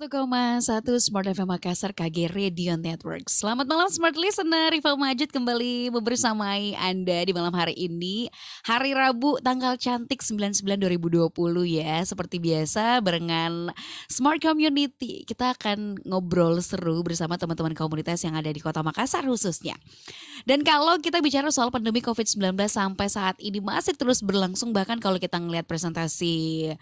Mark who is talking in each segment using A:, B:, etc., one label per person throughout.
A: 101 Smart FM Makassar KG Radio Network. Selamat malam Smart Listener, Rival Majid kembali membersamai Anda di malam hari ini. Hari Rabu tanggal cantik 99/2020 ya. Seperti biasa barengan Smart Community. Kita akan ngobrol seru bersama teman-teman komunitas yang ada di Kota Makassar khususnya. Dan kalau kita bicara soal pandemi COVID-19 sampai saat ini masih terus berlangsung, bahkan kalau kita ngelihat presentasi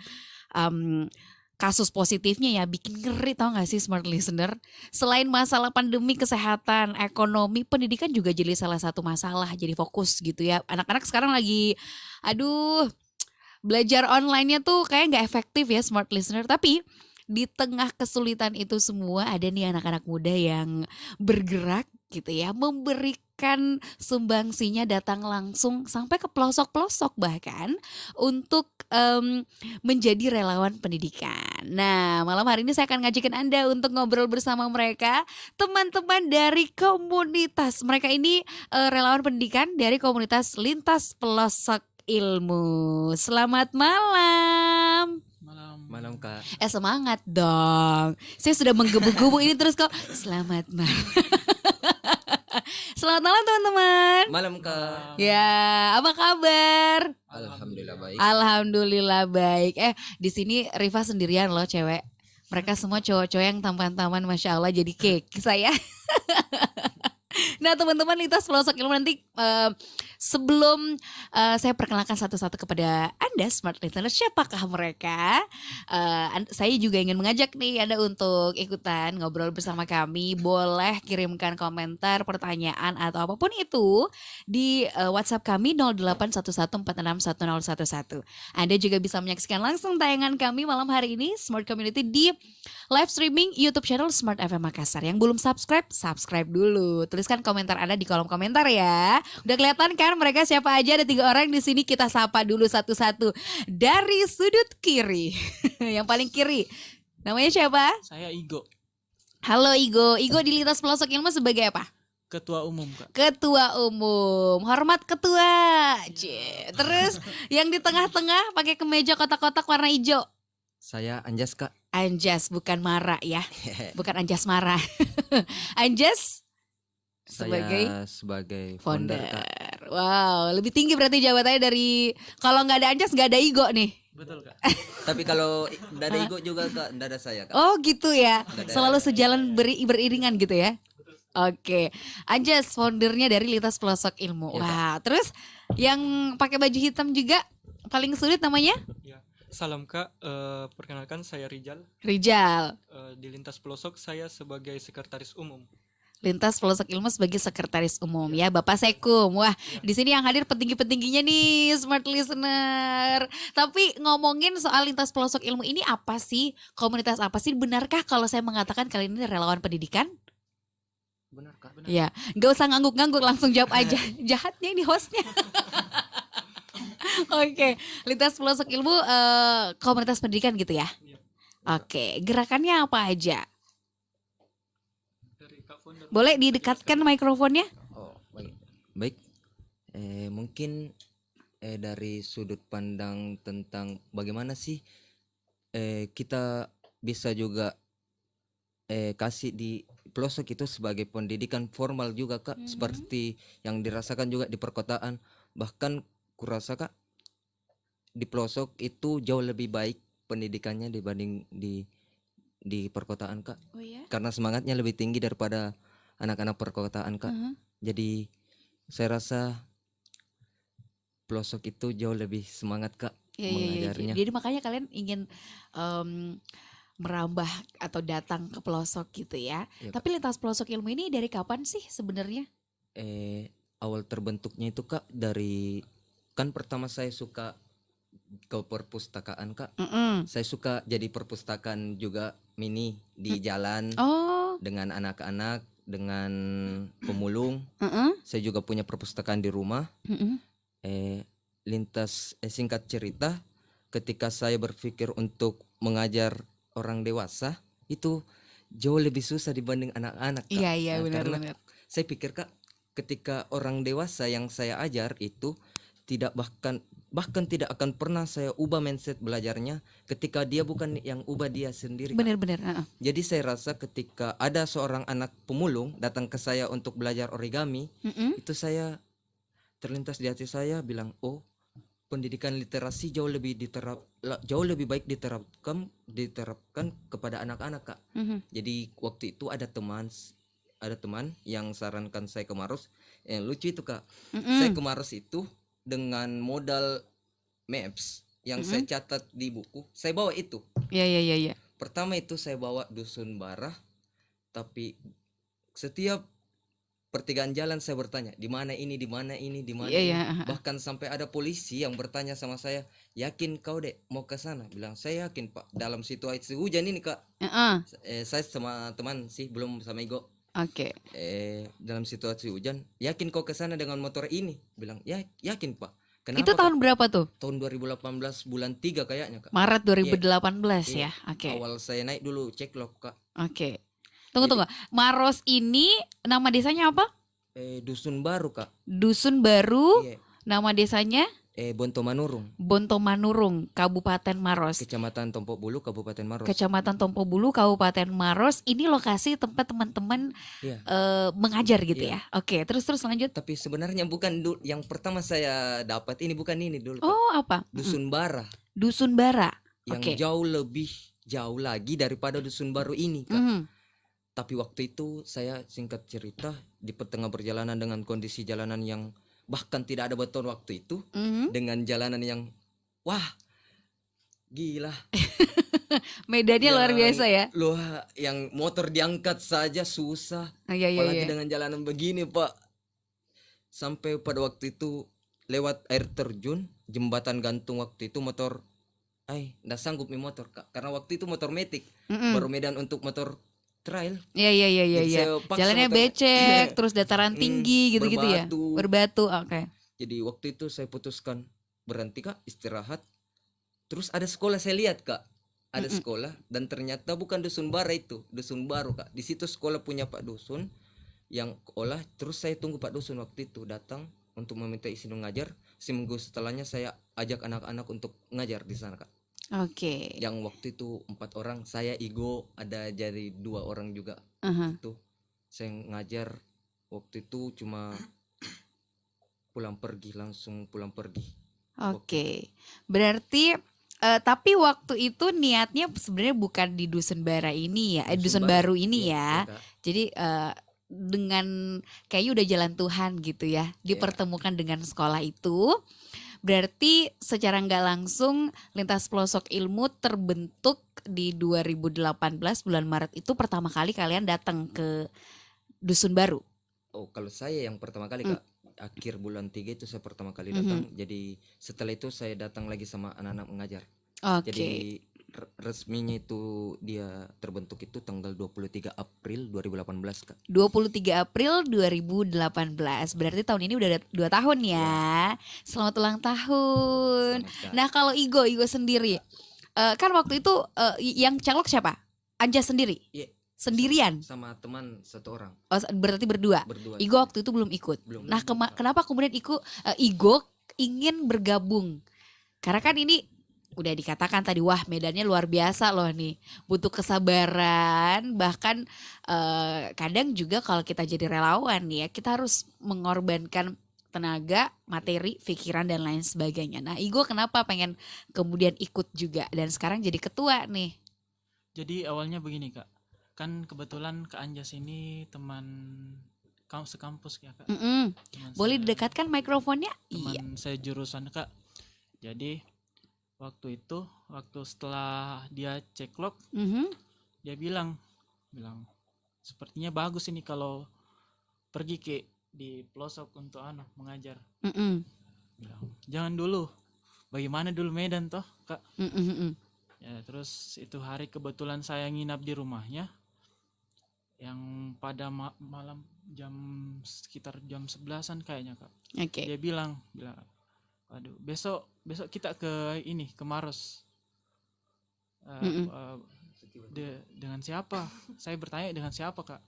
A: kasus positifnya ya bikin ngeri, tau gak sih Smart Listener? Selain masalah pandemi, kesehatan, ekonomi, pendidikan juga jadi salah satu masalah, jadi fokus gitu ya. Anak-anak sekarang lagi belajar online-nya tuh kayak gak efektif ya Smart Listener. Tapi di tengah kesulitan itu semua ada nih anak-anak muda yang bergerak gitu ya, memberikan sumbangsinya, datang langsung sampai ke pelosok-pelosok bahkan untuk menjadi relawan pendidikan. Nah, malam hari ini saya akan ngajakin Anda untuk ngobrol bersama mereka, teman-teman dari komunitas. Mereka ini relawan pendidikan dari komunitas Lintas Pelosok Ilmu. Selamat malam.
B: Malam Kak.
A: Semangat dong. Saya sudah menggebu-gebu ini terus kok. Selamat malam. Selamat malam teman-teman.
B: Malam Kak.
A: Ya, apa kabar?
B: Alhamdulillah baik.
A: Alhamdulillah baik. Di sini Riva sendirian loh cewek. Mereka semua cowok-cowok yang tampan-tampan, masya Allah, jadi cake saya. Nah teman-teman Lintas Pelosok Ilmu, nanti sebelum saya perkenalkan satu-satu kepada Anda Smart Listener, siapakah mereka? Saya juga ingin mengajak nih Anda untuk ikutan ngobrol bersama kami. Boleh kirimkan komentar, pertanyaan atau apapun itu di WhatsApp kami 0811461011. Anda juga bisa menyaksikan langsung tayangan kami malam hari ini Smart Community di live streaming YouTube channel Smart FM Makassar. Yang belum subscribe dulu. Tuliskan komentar Anda di kolom komentar ya. Udah kelihatan kan mereka siapa aja? Ada 3 orang di sini, kita sapa dulu satu-satu. Dari sudut kiri, yang paling kiri, namanya siapa?
C: Saya Igo,
A: Halo Igo. Igo di Lintas Pelosok Ilmu sebagai apa?
C: Ketua Umum Kak.
A: Ketua Umum. Hormat Ketua. Terus yang di tengah-tengah pakai kemeja kotak-kotak warna hijau.
B: Saya Anjas Kak.
A: Anjas, bukan Mara ya. Bukan Anjas Mara. Anjas
B: Saya sebagai founder Kak.
A: Wow, lebih tinggi berarti jabatannya dari, kalau nggak ada Anjas nggak ada Igo nih.
C: Betul Kak.
B: Tapi kalau dada Igo juga Kak, dada saya Kak.
A: Oh gitu ya. Selalu sejalan beriringan gitu ya. Oke. Anjas foundernya dari Lintas Pelosok Ilmu.
B: Ya,
A: Wah, terus yang pakai baju hitam juga paling sulit namanya?
C: Ya. Salam Kak, perkenalkan saya Rijal.
A: Rijal.
C: Di Lintas Pelosok saya sebagai sekretaris umum.
A: Lintas Pelosok Ilmu sebagai sekretaris umum ya, Bapak Sekum. Wah, di sini yang hadir petinggi-petingginya nih, Smart Listener. Tapi ngomongin soal Lintas Pelosok Ilmu ini apa sih? Komunitas apa sih? Benarkah kalau saya mengatakan kalian ini relawan pendidikan?
B: Benar Kak. Benar.
A: Ya, nggak usah ngangguk-ngangguk, langsung jawab aja. Jahatnya ini hostnya. Oke, Lintas Pelosok Ilmu komunitas pendidikan gitu ya? Oke, gerakannya apa aja?
C: Dari Kak Founder.
A: Boleh didekatkan mikrofonnya?
B: Oh, baik. Baik. Mungkin dari sudut pandang tentang bagaimana sih kita bisa juga kasih di pelosok itu sebagai pendidikan formal juga Kak, seperti yang dirasakan juga di perkotaan. Bahkan kurasa Kak, di pelosok itu jauh lebih baik pendidikannya dibanding di perkotaan Kak.
A: Oh ya?
B: Karena semangatnya lebih tinggi daripada anak-anak perkotaan Kak. Jadi saya rasa pelosok itu jauh lebih semangat Kak mengajarnya.
A: Jadi makanya kalian ingin merambah atau datang ke pelosok gitu ya.
B: Iya,
A: Tapi Lintas Pelosok Ilmu ini dari kapan sih sebenarnya?
B: Awal terbentuknya itu Kak dari, kan pertama saya suka ke perpustakaan Kak. Saya suka jadi perpustakaan juga mini di jalan
A: Oh.
B: dengan anak-anak, dengan pemulung. Saya juga punya perpustakaan di rumah. Singkat cerita, ketika saya berpikir untuk mengajar orang dewasa itu jauh lebih susah dibanding anak-anak Kak.
A: Iya
B: Karena
A: benar-benar.
B: saya pikir Kak, ketika orang dewasa yang saya ajar itu tidak bahkan tidak akan pernah saya ubah mindset belajarnya ketika dia bukan yang ubah dia sendiri, Kak.
A: Benar-benar.
B: Jadi saya rasa ketika ada seorang anak pemulung datang ke saya untuk belajar origami, itu saya terlintas di hati saya bilang, oh, pendidikan literasi jauh lebih baik diterapkan kepada anak-anak, Kak. Jadi waktu itu ada teman yang sarankan saya ke Maros. Yang lucu itu, Kak. Saya ke Maros itu dengan modal maps yang saya catat di buku. Saya bawa itu.
A: Iya.
B: Pertama itu saya bawa Dusun Barah, tapi setiap pertigaan jalan saya bertanya, di mana ini, di mana ini, di mana ini.
A: Iya.
B: Bahkan sampai ada polisi yang bertanya sama saya, yakin kau dek mau ke sana? Bilang, saya yakin Pak. Dalam situasi hujan ini, Kak. Saya sama teman sih, belum sama Igo.
A: Oke.
B: Dalam situasi hujan, yakin kau ke sana dengan motor ini? Bilang, ya yakin Pak. Kenapa,
A: Itu tahun
B: Kak?
A: berapa tuh?
B: Tahun 2018 bulan 3 kayaknya, Kak.
A: Maret 2018
B: Iya.
A: ya. Oke.
B: Awal saya naik dulu cek loh, Kak.
A: Oke. Tunggu. Maros ini nama desanya apa?
B: Dusun Baru, Kak.
A: Dusun Baru.
B: Iya.
A: Nama desanya
B: Bonto Manurung,
A: Bonto Manurung, Kabupaten Maros.
B: Kecamatan Tompo Bulu, Kabupaten Maros.
A: Kecamatan Tompo Bulu, Kabupaten Maros. Ini lokasi tempat teman-teman
B: Iya.
A: mengajar gitu
B: Iya.
A: ya. Oke, terus lanjut.
B: Tapi sebenarnya bukan yang pertama saya dapat ini, bukan ini dulu, Kak.
A: Oh, apa?
B: Dusun Bara
A: Dusun Bara.
B: yang
A: Oke.
B: jauh lagi daripada Dusun Baru ini, Kak.
A: Mhm.
B: Tapi waktu itu saya singkat cerita di tengah perjalanan dengan kondisi jalanan yang bahkan tidak ada beton waktu itu,
A: Mhm.
B: dengan jalanan yang wah gila.
A: Medannya luar biasa ya.
B: Yang motor diangkat saja susah.
A: Iya.
B: Apalagi dengan jalanan begini, Pak. Sampai pada waktu itu lewat air terjun, jembatan gantung waktu itu motor nggak sanggup nih motor, Kak. Karena waktu itu motor metik, baru medan untuk motor trail.
A: Iya.
B: Jadi saya paksa
A: Jalannya
B: motor-
A: becek, terus dataran tinggi gitu-gitu ya.
B: berbatu.
A: Berbatu. Oke.
B: Jadi waktu itu saya putuskan berhenti, Kak, istirahat. Terus ada sekolah saya lihat, Kak. Ada sekolah dan ternyata bukan Dusun Bara itu, Dusun Baru, Kak. Di situ sekolah punya Pak Dusun yang olah. Terus saya tunggu Pak Dusun waktu itu datang untuk meminta izin mengajar. Seminggu setelahnya saya ajak anak-anak untuk ngajar di sana, Kak.
A: Oke.
B: Yang waktu itu 4 orang, saya Igo, ada jadi 2 orang juga. Itu saya ngajar waktu itu cuma langsung pulang pergi.
A: Oke. Berarti tapi waktu itu niatnya sebenarnya bukan di Dusun Bara ini ya, Dusun Baru ini ya.
B: Iya, Kak.
A: Jadi dengan kayaknya udah jalan Tuhan gitu ya, dipertemukan dengan sekolah itu. Berarti secara nggak langsung Lintas Pelosok Ilmu terbentuk di 2018 bulan Maret itu pertama kali kalian datang ke Dusun Baru.
B: Oh, kalau saya yang pertama kali, Kak, akhir bulan 3 itu saya pertama kali datang. Jadi setelah itu saya datang lagi sama anak-anak mengajar.
A: Oke.
B: Jadi resminya itu dia terbentuk itu tanggal 23 April 2018, Kak.
A: 23 April 2018. Berarti tahun ini udah 2 tahun ya. Selamat ulang tahun.
B: Selamat, Kak.
A: Nah, kalau Igo sendiri kan waktu itu yang calok siapa? Anja sendiri?
B: Iya.
A: Sendirian?
B: Sama teman 1 orang.
A: Oh, berarti berdua. Igo waktu itu belum ikut.
B: Belum.
A: Nah, kenapa kemudian Igo ingin bergabung? Karena kan ini udah dikatakan tadi, wah medannya luar biasa loh nih, butuh kesabaran, bahkan kadang juga kalau kita jadi relawan ya, kita harus mengorbankan tenaga, materi, pikiran dan lain sebagainya. Nah, Igo kenapa pengen kemudian ikut juga dan sekarang jadi ketua nih?
D: Jadi awalnya begini, Kak. Kan kebetulan Kak Anjas ini teman sekampus ya, Kak. Teman
A: Boleh
D: saya-
A: didekatkan mikrofonnya?
D: teman
A: Iya.
D: saya jurusan, Kak. Jadi waktu setelah dia cek log,
A: Mhm.
D: dia bilang sepertinya bagus ini kalau pergi ke di pelosok untuk mengajar.
A: Mm-mm.
D: Bilang, jangan dulu, bagaimana dulu Medan toh, Kak.
A: Mm-mm.
D: Ya, terus itu hari kebetulan saya nginap di rumahnya yang pada malam sekitar jam 11-an kayaknya, Kak.
A: Oke.
D: Dia bilang aduh, besok kita ke Maros. Dengan siapa? Saya bertanya dengan siapa, Kak.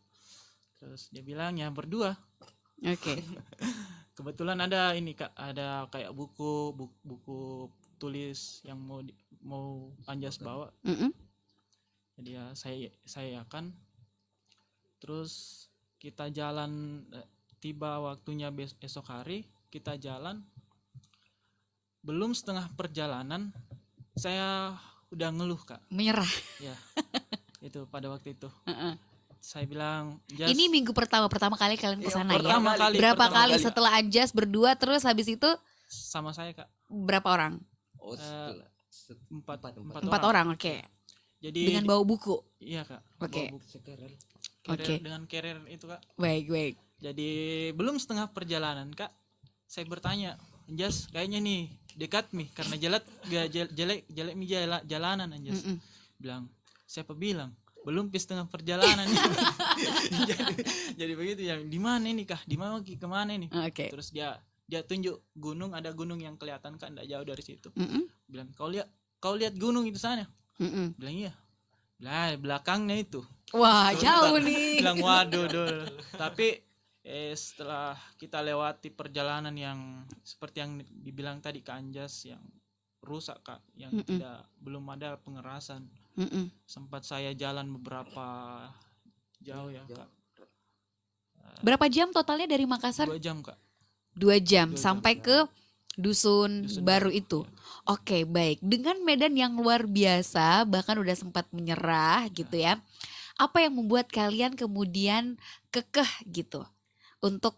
D: Terus dia bilang ya berdua.
A: Oke.
D: kebetulan ada ini Kak, ada kayak buku tulis yang mau Anjas bawa.
A: Mm-mm.
D: Jadi ya saya akan terus kita jalan, tiba waktunya esok hari kita jalan, belum setengah perjalanan saya udah ngeluh Kak.
A: Menyerah.
D: Ya itu pada waktu itu
A: Heeh.
D: saya bilang, Jas,
A: Ini minggu pertama kali kalian ke sana ya.
D: pertama kali
A: Berapa
D: pertama
A: kali
D: kali.
A: setelah Anjas berdua terus habis itu
D: Sama saya Kak,
A: berapa orang?
B: Oh, setelah
A: Empat orang, oke.
D: jadi
A: Dengan bawa buku.
D: iya Kak,
A: Oke.
D: bawa buku.
B: sekarang
A: Oke.
D: Dengan carrier itu Kak.
A: Baik.
D: Jadi belum setengah perjalanan Kak, saya bertanya, Anjas kayaknya nih dekat nih karena jelek mi jalanan Anjas.
A: Mm-mm.
D: Bilang, siapa bilang? Belum setengah perjalanan. jadi begitu ya. Di mana ini Kak? Di mana kemana ini?
A: Oke.
D: Terus dia tunjuk gunung, ada gunung yang kelihatan Kak, enggak jauh dari situ.
A: Mm-mm.
D: Bilang, kau lihat gunung itu sana?
A: Mm-mm.
D: Bilang iya. Lah belakangnya itu.
A: Wah, jauh nih.
D: Bilang waduh dul. Tapi setelah kita lewati perjalanan yang seperti yang dibilang tadi Kak Anjas, yang rusak Kak, yang
A: Mm-mm.
D: belum ada pengerasan.
A: Mm-mm.
D: Sempat saya jalan beberapa jauh ya Kak.
A: Berapa jam totalnya dari Makassar?
D: 2 jam Kak.
A: 2 jam
D: 2 jam.
A: sampai ke dusun baru itu. Oke, baik. Dengan medan yang luar biasa, bahkan udah sempat menyerah gitu ya. Apa yang membuat kalian kemudian kekeh gitu untuk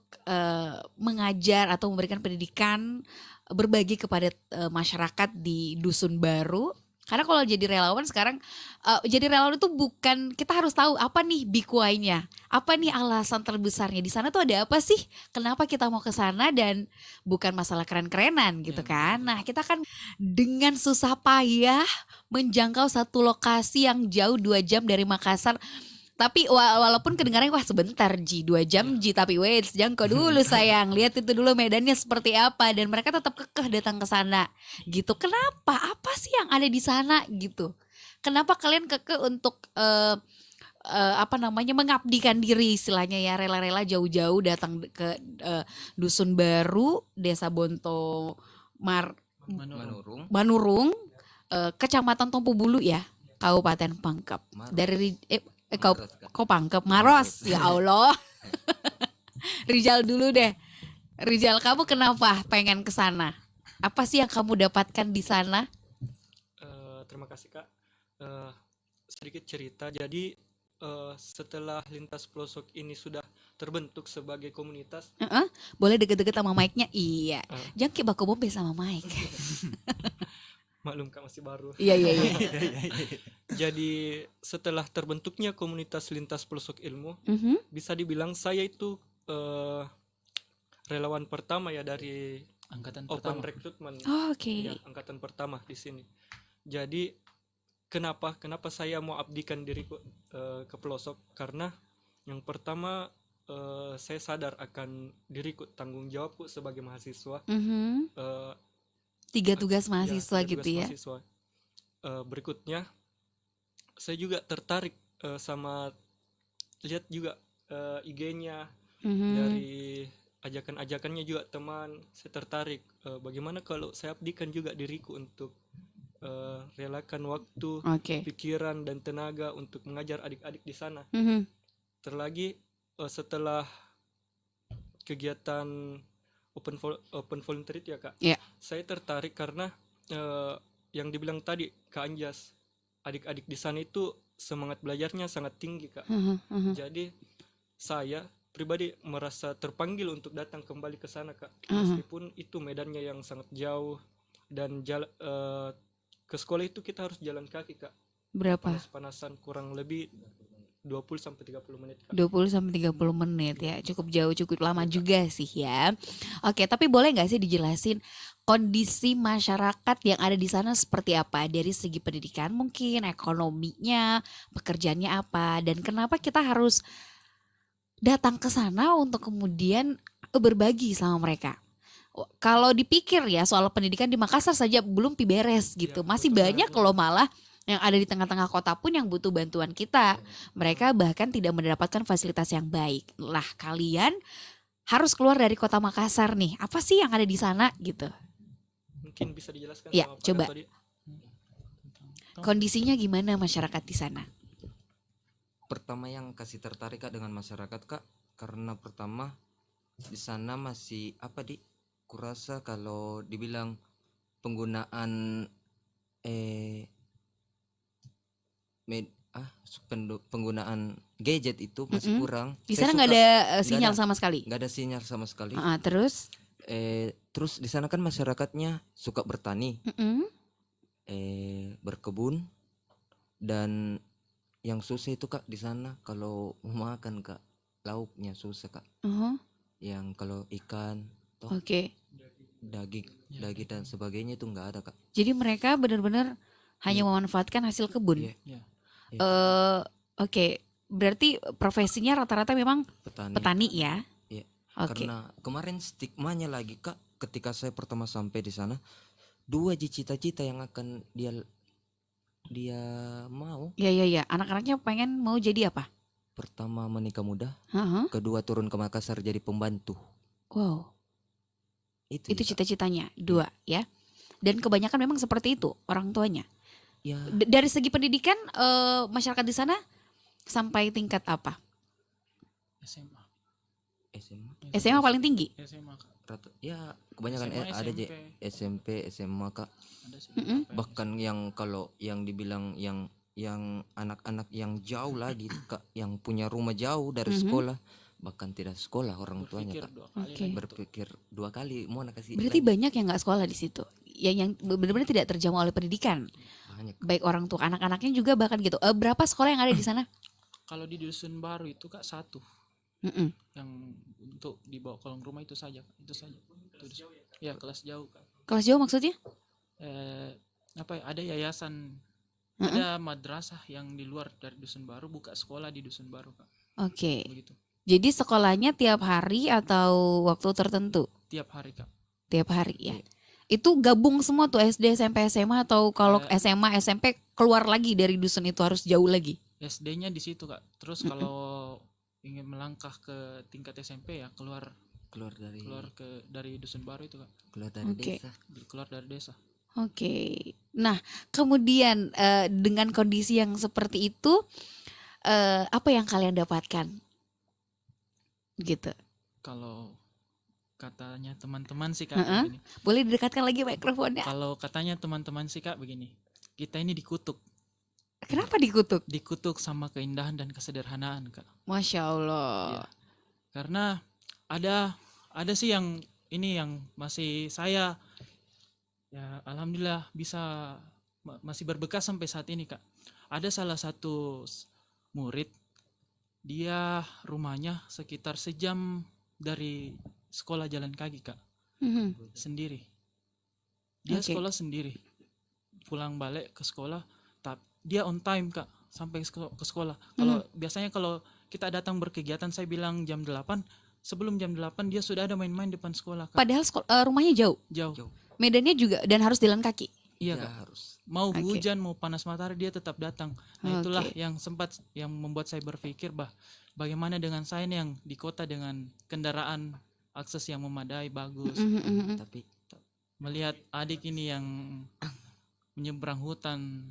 A: mengajar atau memberikan pendidikan, berbagi kepada masyarakat di dusun baru? Karena kalau jadi relawan sekarang, jadi relawan itu bukan, kita harus tahu apa nih big why-nya, apa nih alasan terbesarnya di sana tuh ada apa sih? Kenapa kita mau ke sana, dan bukan masalah keren-kerenan gitu kan? Nah, kita kan dengan susah payah menjangkau satu lokasi yang jauh 2 jam dari Makassar. Tapi walaupun kedengarannya wah sebentar Ji, 2 jam Ji, tapi wait, jangkau dulu sayang, lihat itu dulu medannya seperti apa, dan mereka tetap kekeh datang ke sana gitu. Kenapa? Apa sih yang ada di sana gitu? Kenapa kalian kekeh untuk mengabdikan diri istilahnya ya, rela-rela jauh-jauh datang ke dusun baru, Desa Bonto
B: Manurung
A: Manurung, Kecamatan Tompo Bulu ya, Kabupaten Pangkep. Dari kau Pangkep, Maros, ya Allah. Rijal dulu deh. Rijal, kamu kenapa pengen ke sana? Apa sih yang kamu dapatkan di sana?
C: Terima kasih Kak. Sedikit cerita. Jadi setelah lintas pelosok ini sudah terbentuk sebagai komunitas,
A: Boleh deket-deket sama mic-nya? Iya.
C: Eh.
A: Jangan kayak baku bombe sama mic.
C: maklum Kak masih baru.
A: Iya.
C: Jadi setelah terbentuknya komunitas lintas pelosok ilmu,
A: Mhm.
C: bisa dibilang saya itu relawan pertama ya dari
D: Angkatan
C: open
D: pertama.
C: recruitment.
A: Oh, oke.
C: Ya, angkatan pertama di sini. Jadi kenapa saya mau abdikan diriku ke pelosok? Karena yang pertama saya sadar akan diriku, tanggung jawabku sebagai mahasiswa.
A: Mhm. 3 tugas mahasiswa
C: Ya, tiga
A: gitu
C: tugas
A: ya.
C: mahasiswa. Berikutnya saya juga tertarik sama lihat juga IG-nya,
A: Mhm.
C: dari ajakan-ajakannya juga teman. Saya tertarik bagaimana kalau saya abdikan juga diriku untuk relakan waktu,
A: Oke.
C: pikiran dan tenaga untuk mengajar adik-adik di sana.
A: Mhm.
C: Terlagi setelah kegiatan open volunteer itu ya Kak,
A: Iya.
C: saya tertarik karena yang dibilang tadi Kak Anjas, adik-adik di sana itu semangat belajarnya sangat tinggi Kak.
A: Mhm. Mhm.
C: Jadi saya pribadi merasa terpanggil untuk datang kembali ke sana Kak,
A: Mhm.
C: meskipun itu medannya yang sangat jauh dan ke sekolah itu kita harus jalan kaki Kak,
A: Berapa?
C: panas-panasan kurang lebih 20-30 menit Kak.
A: 20-30 menit ya, cukup jauh, cukup lama juga sih ya. Oke, tapi boleh nggak sih dijelasin kondisi masyarakat yang ada di sana seperti apa, dari segi pendidikan mungkin, ekonominya, pekerjaannya apa, dan kenapa kita harus datang ke sana untuk kemudian berbagi sama mereka? Kalau dipikir ya, soal pendidikan di Makassar saja belum beres gitu,
C: Iya,
A: masih
C: betul
A: banyak
C: banget.
A: loh malah yang ada di tengah-tengah kota pun yang butuh bantuan kita. Mereka bahkan tidak mendapatkan fasilitas yang baik. Lah, kalian harus keluar dari kota Makassar nih, apa sih yang ada di sana gitu?
C: Mungkin bisa dijelaskan
A: Ya,
C: sama Pak
A: coba.
C: Gatot tadi.
A: Kondisinya gimana masyarakat di sana?
B: Pertama yang kasih tertarik Kak dengan masyarakat Kak, karena pertama di sana masih apa kurasa kalau dibilang penggunaan eh penggunaan gadget itu masih
A: Mm-mm.
B: kurang.
A: Di
B: Saya
A: sana nggak
B: suka
A: ada
B: nggak
A: sinyal
B: ada
A: sama sekali.
B: nggak ada sinyal sama sekali.
A: Terus,
B: Terus di sana kan masyarakatnya suka bertani,
A: mm-mm.
B: berkebun, dan yang susah itu Kak di sana kalau mau makan Kak, lauknya susah Kak.
A: Uh-huh.
B: Yang kalau ikan, toh
A: Oke.
B: daging,
D: Ya,
B: daging dan sebagainya itu nggak ada Kak.
A: Jadi mereka benar-benar hanya
B: Iya.
A: memanfaatkan hasil kebun.
B: Iya.
D: Ya.
B: Iya,
A: Oke. Berarti profesinya rata-rata memang
B: petani.
A: petani ya?
B: Iya.
A: Oke.
B: Karena kemarin stigmanya lagi Kak, ketika saya pertama sampai di sana, 2 cita-cita yang akan dia mau.
A: Ya. Anak-anaknya pengen mau jadi apa?
B: Pertama menikah muda,
A: Heeh.
B: kedua turun ke Makassar jadi pembantu.
A: Wow.
B: Itu
A: Itu
B: ya, Kak.
A: cita-citanya 2 ya. Dan kebanyakan memang seperti itu orang tuanya.
B: Ya,
A: Dari segi pendidikan masyarakat di sana sampai tingkat apa?
D: SMA.
B: SMA
A: SMA paling tinggi.
D: SMA Kak.
B: ya kebanyakan
D: SMA,
B: ada aja
D: SMP.
B: SMP, SMA Kak.
D: Ada sih
A: Mm-mm.
D: beberapa yang
B: Bahkan yang kalau yang dibilang yang anak-anak yang jauh lagi Kak, yang punya rumah jauh dari
A: Mhm.
B: sekolah, bahkan tidak sekolah orang tuanya
D: berpikir
B: Kak.
D: 2 kali
A: Oke.
D: lagi.
B: Berpikir 2 kali mau nak kasih
A: Berarti
B: lagi.
A: banyak yang nggak sekolah di situ. Yang benar-benar tidak terjamah oleh pendidikan.
B: Banyak.
A: Baik orang tua, anak-anaknya juga bahkan gitu. Berapa sekolah yang ada di sana?
D: Kalau di dusun baru itu Kak 1
A: Mm-mm.
D: yang untuk dibawa kolong rumah itu saja Kak. Itu saja. Itu ya kelas jauh Kak.
A: Kelas jauh maksudnya?
D: Apa ya, ada yayasan,
A: Mm-mm.
D: ada madrasah yang di luar dari dusun baru buka sekolah di dusun baru Kak.
A: Oke.
D: Begitu.
A: Jadi sekolahnya tiap hari atau waktu tertentu?
D: Tiap hari Kak.
A: Tiap hari ya.
B: Iya.
A: Itu gabung semua tuh SD, SMP, SMA atau kalau
D: Eh.
A: SMA, SMP keluar lagi dari dusun itu harus jauh lagi?
D: SD-nya di situ Kak. Terus kalau ingin melangkah ke tingkat SMP ya keluar dari dusun baru itu Kak.
B: keluar dari
A: Oke.
B: desa.
D: Keluar dari desa.
A: Oke. Nah, kemudian dengan kondisi yang seperti itu, apa yang kalian dapatkan? Gitu.
D: Kalau katanya teman-teman sih Kak
A: Heeh.
D: begini.
A: Boleh didekatkan lagi mikrofonnya.
D: Kalau katanya teman-teman sih Kak begini. Kita ini dikutuk
A: Kenapa dikutuk?
D: sama keindahan dan kesederhanaan Kak.
A: Masya Allah.
D: Iya. Karena ada sih yang ini yang masih saya ya alhamdulillah bisa masih berbekas sampai saat ini Kak. Ada salah satu murid, dia rumahnya sekitar sejam dari sekolah jalan kaki Kak,
A: Mhm.
D: sendiri. Dia
A: Oke.
D: sekolah sendiri, pulang balik ke sekolah, dia on time Kak sampai ke sekolah. Kalau biasanya kalau kita datang berkegiatan saya bilang jam 8, sebelum jam 8 dia sudah ada main-main depan sekolah Kak.
A: Padahal rumahnya jauh.
D: Jauh.
A: Medannya juga dan harus jalan kaki.
D: Iya
B: Ya,
D: Kak.
B: harus.
D: Mau
A: Oke.
D: hujan mau panas matahari dia tetap datang. Nah itulah
A: Oke.
D: yang membuat saya berpikir bagaimana dengan saya nih yang di kota dengan kendaraan akses yang memadai bagus,
A: Mhm.
B: Tapi
D: melihat adik ini yang menyeberang hutan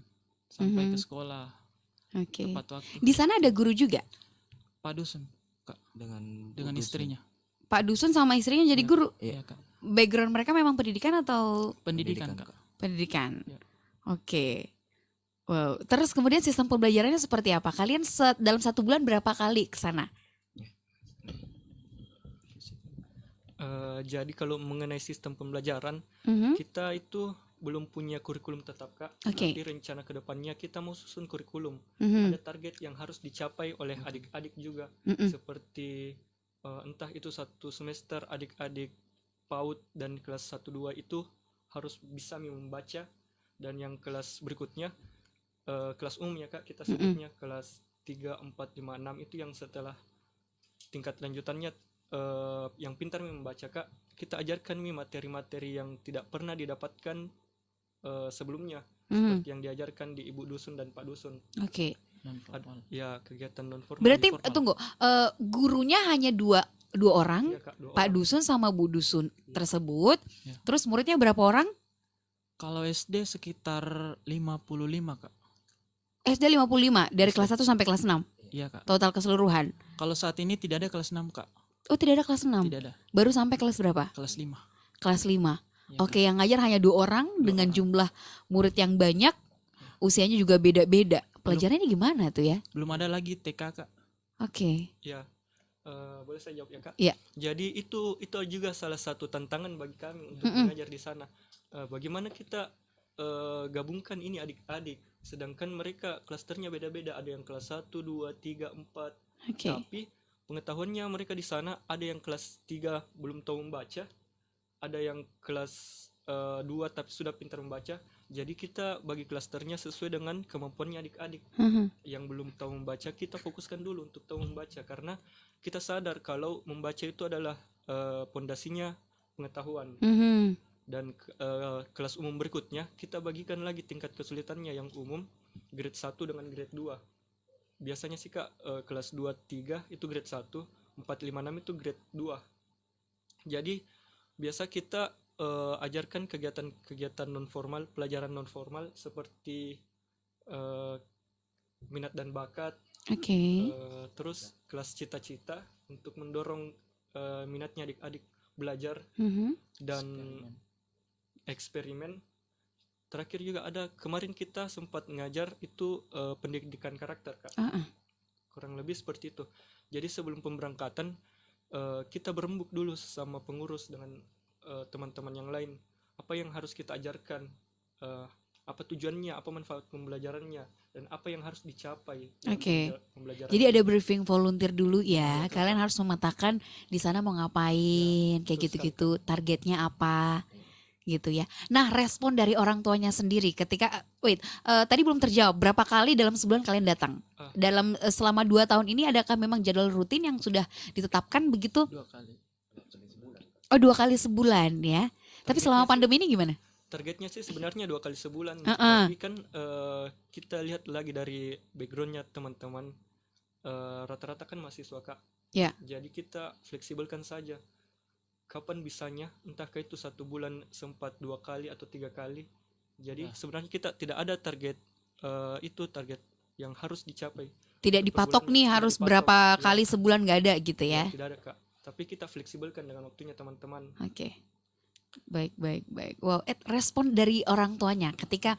D: sampai ke sekolah
A: Oke.
D: tepat waktu.
A: Di sana ada guru juga.
D: Pak Dusun
B: dengan
D: dengan
B: dusun.
D: istrinya.
A: Pak Dusun sama istrinya jadi
D: Iya.
A: guru.
D: Iya Kak.
A: Background mereka memang pendidikan atau
D: Pendidikan Kak.
A: pendidikan?
D: Iya.
A: Oke. Wow. Terus kemudian sistem pembelajarannya seperti apa? Kalian dalam 1 bulan berapa kali ke sana?
C: Jadi kalau mengenai sistem pembelajaran,
A: Mhm.
C: kita itu belum punya kurikulum tetap Kak.
A: Oke.
C: Tapi rencana kedepannya kita mau susun kurikulum.
A: Mhm.
C: Ada target yang harus dicapai oleh adik-adik juga.
A: Mhm.
C: Seperti entah itu 1 semester adik-adik PAUD dan kelas 1-2 itu harus bisa membaca, dan yang kelas berikutnya kelas umum ya Kak kita sebutnya, kelas 3, 4, 5, 6 itu yang setelah tingkat lanjutannya yang pintar membaca Kak, kita ajarkan materi-materi yang tidak pernah didapatkan sebelumnya, seperti yang diajarkan di Ibu Dusun dan Pak Dusun.
A: Oke.
D: Non formal.
C: Ya, kegiatan non formal.
A: Berarti
D: formal.
A: tunggu, gurunya hanya 2 2 orang,
C: Iya, Kak, 2
A: Pak
C: orang.
A: Dusun sama Bu Dusun tersebut.
D: Ya.
A: Terus muridnya berapa orang?
D: Kalau SD sekitar 55 Kak.
A: SD 55 dari
D: SD.
A: kelas 1 sampai kelas 6
D: Iya Kak.
A: total keseluruhan.
D: Kalau saat ini tidak ada kelas 6 Kak.
A: Oh, tidak ada kelas 6.
D: Tidak ada.
A: Baru sampai kelas berapa?
D: Kelas 5.
A: Kelas 5.
D: Ya,
A: Oke, yang ngajar hanya 2 orang dengan
D: orang.
A: jumlah murid yang banyak, usianya juga beda-beda. Pelajarannya gimana tuh ya?
D: Belum ada lagi TK Kak.
A: Oke.
C: Ya, boleh saya jawab ya, Kak?
A: Iya.
C: Jadi itu juga salah satu tantangan bagi kami untuk
A: Mm-mm.
C: mengajar di sana. Bagaimana kita gabungkan ini adik-adik, sedangkan mereka klasternya beda-beda. Ada yang kelas 1, 2, 3, 4.
A: Oke.
C: Tapi pengetahuannya mereka di sana ada yang kelas 3 belum tahu membaca, ada yang kelas 2 tapi sudah pintar membaca. Jadi kita bagi klasternya sesuai dengan kemampuannya adik-adik.
A: Mhm.
C: Yang belum tahu membaca kita fokuskan dulu untuk tahu membaca, karena kita sadar kalau membaca itu adalah pondasinya pengetahuan.
A: Mhm.
C: Dan kelas umum berikutnya kita bagikan lagi tingkat kesulitannya, yang umum grade 1 dengan grade 2. Biasanya sih Kak, kelas 2 3 itu grade 1, 4 5 6 itu grade 2. Jadi biasa kita ajarkan kegiatan non formal, pelajaran non formal seperti minat dan bakat,
A: Oke.
C: terus kelas cita-cita untuk mendorong minatnya adik-adik belajar,
A: Mhm.
C: dan eksperimen. Terakhir juga ada, kemarin kita sempat ngajar itu pendidikan karakter Kak.
A: Ah, ah.
C: Kurang lebih seperti itu. Jadi sebelum pemberangkatan kita berembuk dulu sama pengurus dengan teman-teman yang lain, apa yang harus kita ajarkan, apa tujuannya, apa manfaat pembelajarannya, dan apa yang harus dicapai dalam
A: Oke.
C: pembelajaran.
A: Jadi ada briefing volunteer dulu ya.
C: Iya,
A: Kalian harus memetakan di sana mau ngapain, kayak
C: betul
A: gitu-gitu. Targetnya apa, gitu ya. Nah, respon dari orang tuanya sendiri ketika tadi belum terjawab. Berapa kali dalam sebulan kalian datang? Dalam selama 2 tahun ini adakah memang jadwal rutin yang sudah ditetapkan begitu?
D: 2 kali.
A: Oh, 2 kali sebulan ya. Tapi selama pandemi ini gimana?
C: Targetnya sih sebenarnya 2 kali sebulan,
A: Uh-uh.
C: tapi kan kita lihat lagi dari backgroundnya teman-teman, rata-rata kan mahasiswa Kak.
A: Ya.
C: Jadi kita fleksibelkan saja kapan bisanya, entahkah itu 1 bulan sempat 2 kali atau 3 kali. Jadi sebenarnya kita tidak ada target target yang harus dicapai.
A: Tidak
C: Per
A: dipatok
C: bulannya,
A: nih
C: tidak
A: harus
C: dipatok.
A: berapa
C: Ya,
A: kali sebulan nggak ada gitu ya.
C: tidak ada Kak. Tapi kita fleksibelkan dengan waktunya teman-teman.
A: Oke. Baik. Wow, respon dari orang tuanya ketika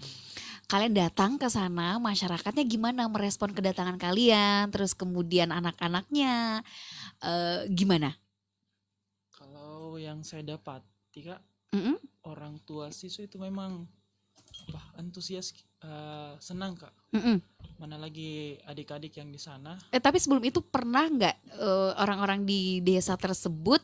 A: kalian datang ke sana, masyarakatnya gimana merespon kedatangan kalian, terus kemudian anak-anaknya gimana?
D: Kalau yang saya dapat,
A: Mm-mm.
D: orang tua siswa itu memang antusias, senang Kak.
A: Mm-mm.
D: Mana lagi adik-adik yang di sana.
A: Tapi sebelum itu pernah nggak orang-orang di desa tersebut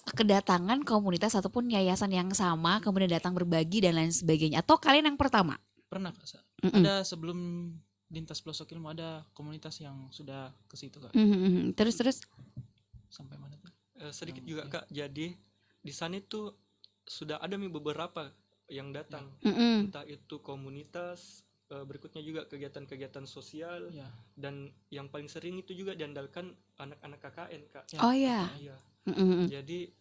A: kedatangan komunitas ataupun yayasan yang sama, kemudian datang berbagi dan lain sebagainya? Atau kalian yang pertama?
D: Pernah Kak.
A: Mm-mm.
D: Ada sebelum lintas pelosok ilmu ada komunitas yang sudah ke situ Kak.
A: Mhm. Terus?
D: Sampai mana tuh?
C: Sedikit juga Kak. Jadi di sana itu sudah ada beberapa yang datang.
A: Mm-mm.
C: Entah itu komunitas, berikutnya juga kegiatan-kegiatan sosial,
D: Ya.
C: dan yang paling sering itu juga diandalkan anak-anak KKN Kak.
A: Oh ya.
C: Iya.
A: Mm-mm.
C: Jadi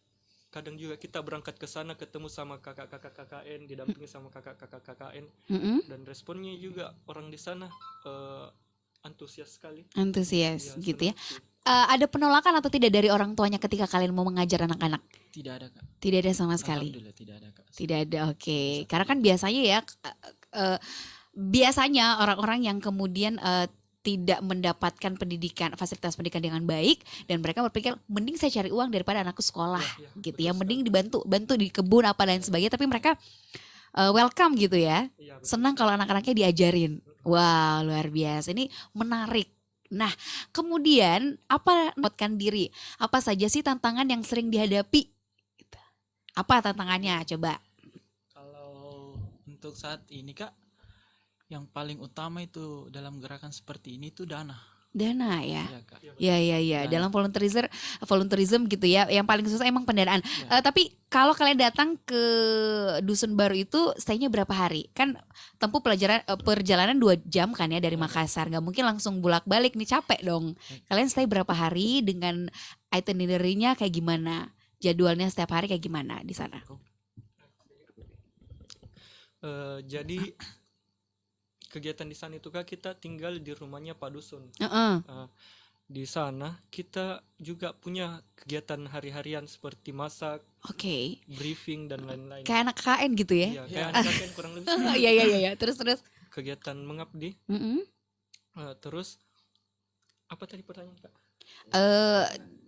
C: kadang juga kita berangkat ke sana ketemu sama kakak-kakak KKN, didampingi sama kakak-kakak KKN,
A: Mm-mm.
C: dan responnya juga orang di sana antusias sekali.
A: Antusias
C: Iya,
A: gitu ya.
C: senang sih.
A: Ada penolakan atau tidak dari orang tuanya ketika kalian mau mengajar anak-anak?
D: Tidak ada Kak.
A: Tidak ada sama sekali.
D: Alhamdulillah tidak ada Kak.
A: Tidak ada, oke. Karena kan biasanya ya, biasanya orang-orang yang kemudian tidak mendapatkan fasilitas pendidikan dengan baik, dan mereka berpikir mending saya cari uang daripada anakku sekolah,
C: Iya,
A: gitu
C: betul
A: ya. Mending
C: sekali.
A: bantu di kebun apa dan sebagainya. Tapi mereka welcome gitu ya.
C: Iya, betul.
A: Senang kalau anak-anaknya diajarin. Wow, luar biasa. Ini menarik. Nah, kemudian apa menguatkan diri? Apa saja sih tantangan yang sering dihadapi? Gitu. Apa tantangannya? Coba.
D: Kalau untuk saat ini Kak, yang paling utama itu dalam gerakan seperti ini itu dana.
A: Dana ya.
D: Iya, Kak.
A: Ya,
D: Dan-
A: dalam volunteerism gitu ya. Yang paling susah emang pendanaan.
D: Ya.
A: Tapi kalau kalian datang ke Dusun Baru itu stay-nya berapa hari? Kan tempuh perjalanan 2 jam kan ya dari Makassar. Gak mungkin langsung bolak-balik nih, capek dong. Kalian stay berapa hari dengan itinerary-nya kayak gimana? Jadwalnya setiap hari kayak gimana di sana?
C: Jadi kegiatan di sana itu Kak, kita tinggal di rumahnya Pak Dusun.
A: Heeh.
C: Di sana kita juga punya kegiatan hari-harian seperti masak,
A: Oke.
C: briefing dan lain-lain.
A: Kayak anak KKN gitu ya?
C: Iya, kayak anak KKN kurang lebih.
A: Iya. Terus.
C: Kegiatan mengabdi.
A: Mm-mm.
C: Terus apa tadi pertanyaan Kak?